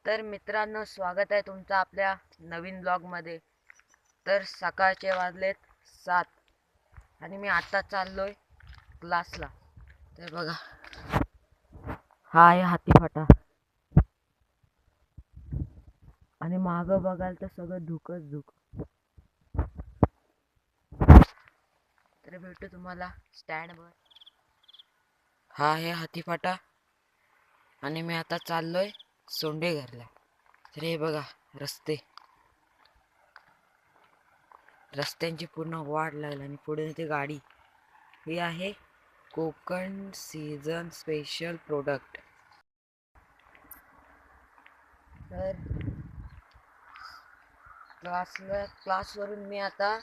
तर मित्रांनो, स्वागत आहे तुमचं आपल्या नवीन ब्लॉगमध्ये. तर सकाळचे वाजलेत 7 आणि मी आता चाललोय क्लासला. तर बघा, हा आहे हातीफाटा आणि मागं बघाल तर सगळं धुकच धुक. तर भेटू तुम्हाला स्टँडवर. हा आहे हातीफाटा आणि मी आता चाललोय सोंडेघरला. तर हे बघा रस्त्यांची पूर्ण वाट लागली आणि पुढे ती गाडी. ही आहे कोकण सीझन स्पेशल प्रोडक्ट. तर क्लासवरून मी आता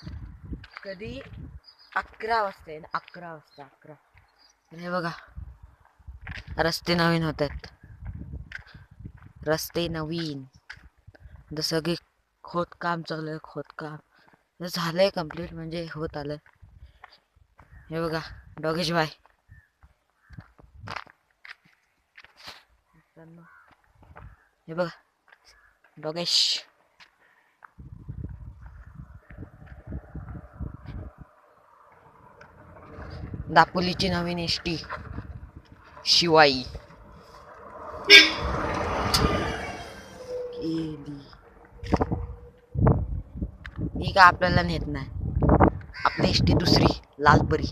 कधी 11 वाजता येईन. 11. हे बघा, रस्ते नवीन होत आहेत. रस्ते नवीन जसं की खोदकाम चालू आहे. खोदकाम झालंय कम्प्लीट, म्हणजे होत आलं. हे बघा डॉगेश भाई. हे बघा डॉगेश. दापोलीची नवीन एसटी शिवाई ही का आपल्याला नेत नाही. आपली एसटी दुसरी लालपरी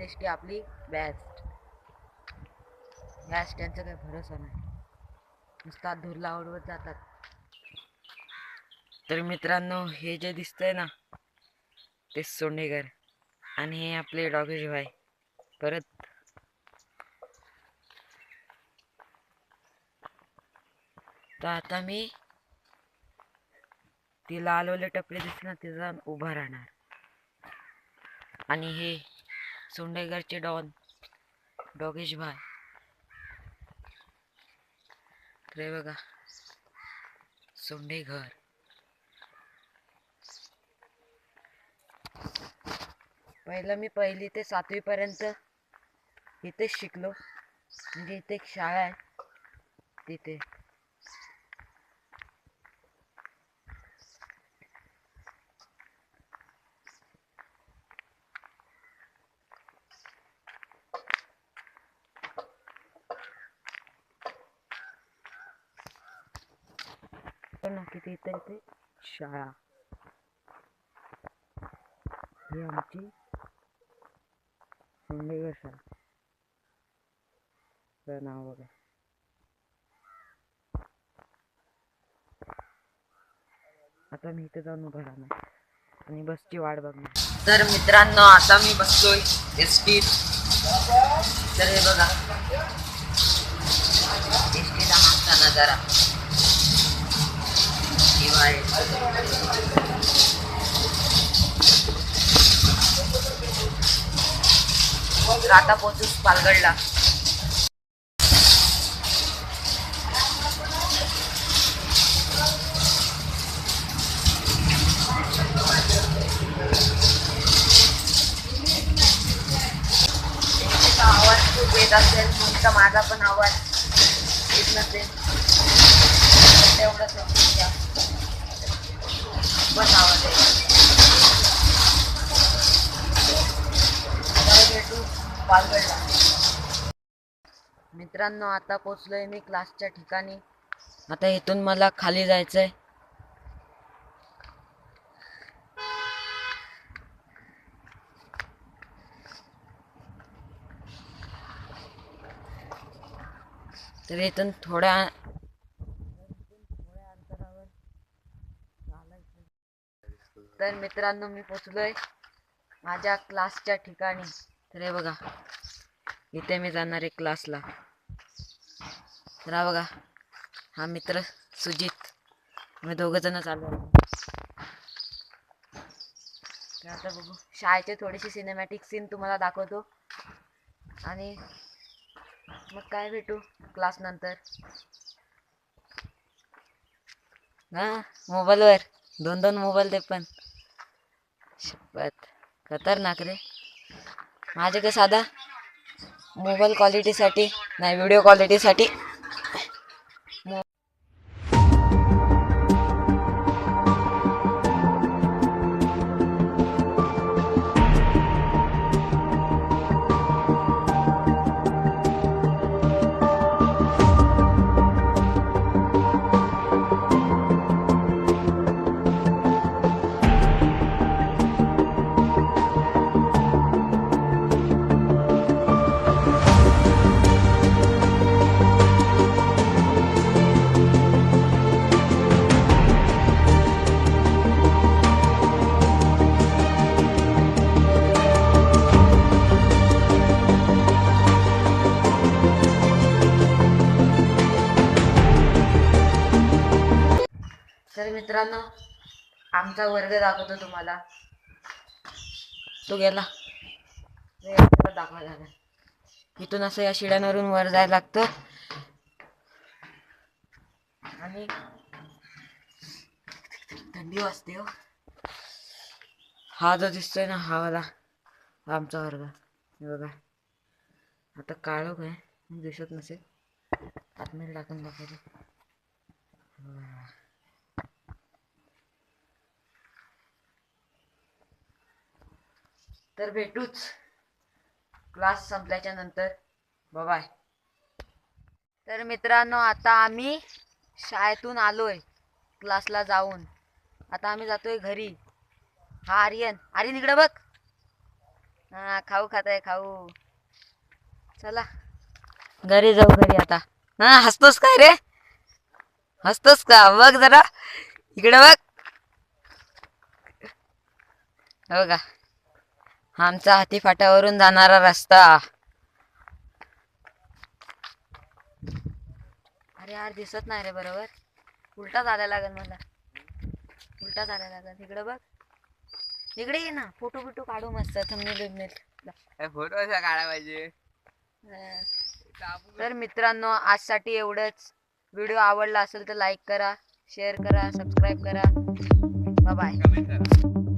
एसटी आपली बेस्ट. या एसट्यांचा काही भरोसा नाही, नुसता धुरला उडवत जातात. तर मित्रांनो, हे जे दिसतंय ना ते सोंडेघर आणि हे आपले डॉगेश भाई. परत तर आता मी ती लालवाले टपरी दिसणार ते जाऊन उभा राहणार. आणि हे सोंडेघरचे डॉन डॉगेश भाई. तर बघा सोंडेघर. मी 1ली ते 7वी पर्यंत इथेच शिकलो. म्हणजे इथे एक शाळा आहे तिथे. किती इथे शाळा. ही आमची सोंडेघर शाळा. नाव बघा. आता मी इथे जाऊन उभा राहणार आणि बसची वाट बघणार. तर मित्रांनो, आता मी बसलोय एसटीत. तर हे बघा एसटीचा मागचा नजारा. आता पोहोचूच पालगडला. आवाज खूप येत असेल, तुमचा माझा पण आवाज येत नसेल तेवढंच बस आवाज आहे. भेटू पालगडला. मित्रांनो, आता पोचलोय मी क्लासच्या ठिकाणी. आता इथून मला खाली जायचंय. तर इथून थोड्या अंतरावर चालायचं. तर मित्रांनो, मी पोचलोय माझ्या क्लासच्या ठिकाणी. तर हे बघा, इथे मी जाणार आहे क्लासला. तर हा बघा, हा मित्र सुजित. मी 2 जण चालू. तर आता बघू, शाळेचे थोडीशी सिनेमॅटिक सीन तुम्हाला दाखवतो आणि मग काय भेटू क्लास नंतर. हा, मोबाईलवर 2 मोबाईल ते पण शपथ खतरनाक रे. माझे का साधा मोबाईल क्वालिटीसाठी नाही, व्हिडिओ क्वालिटीसाठी तर मित्रांनो, आमचा वर्ग दाखवतो तुम्हाला. तो गेला दाखवा झाला. इथून असं या शिड्यांवरून वर जायला लागतं आणि थंडी वाजते हो. हा जो दिसतोय ना, हा वाला आमचा वर्ग. हे बघा, आता काळोख आहे, दिसत नसेल, आतमध्ये टाकून दाखवतो. तर भेटूच क्लास संपल्याच्या नंतर. बाय. तर मित्रांनो, आता आम्ही शाळेतून आलोय क्लासला जाऊन. आता आम्ही जातोय घरी. हा आर्यन इकडे बघ. हा, खाऊ खात आहे, खाऊ. चला घरी जाऊ. घरी आता. हा, हसतोस काय रे? हसतोस का? बघ जरा इकडे बघ. हो का, आमचा हातीफाट्यावरून जाणारा रस्ता. अरे यार, दिसत नाही रे बरोबर. उलटा झाला लागेल मला. उलटा झाला लागेल. इकडे बघ. इकडे ये ना, फोटो बिटो काढू मस्त. थंबनेल फोटो कसा काढायला पाहिजे. तर मित्रांनो, आजसाठी एवढंच. व्हिडिओ आवडला असेल तर लाईक करा, शेअर करा, सबस्क्राईब करा. बाय.